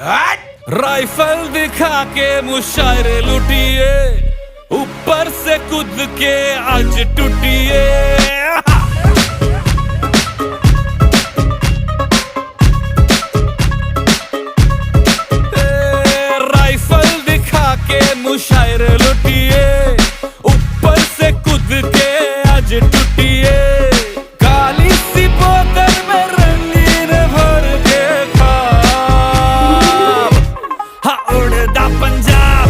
Rifle दिखा के मुशायरे लुटिए, ऊपर से कूद के आज टूटिए। राइफल दिखा के मुशायरे लुटिए, ऊपर से कूद के आज टूटिए। काली सी बोतल में रंगीन भर के खा, हाँ उड़दा पंजाब,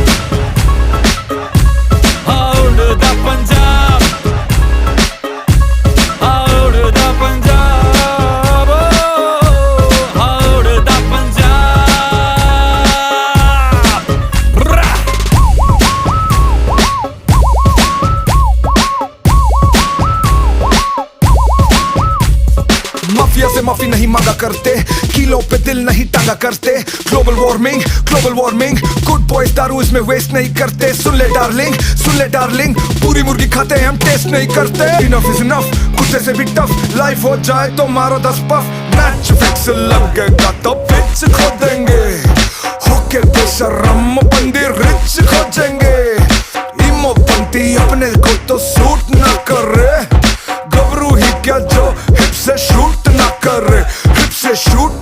हाँ उड़दा पंजाब, हाँ उड़दा पंजाब, हाँ उड़दा पंजाब। माफिया से माफी नहीं मांगा करते, किलों पे दिल नहीं टांगा करते। ग्लोबल वार्मिंग, गुड बॉयज दारू इसमें वेस्ट नहीं करते। सुन ले डार्लिंग, पूरी मुर्गी खाते हैं हम टेस्ट नहीं करते। इनफ इज इनफ, कुत्ते से भी टफ, लाइफ हो जाए तो मारो 10 पफ। मैच फिक्स लगेगा तो पिच खोदेंगे, होके बेशरम बंदी रिच खोजेंगे। इमो पंती अपने को तो सूट ना करे, गबरू ही क्या जो हिप से शूट ना करे, हिप से शूट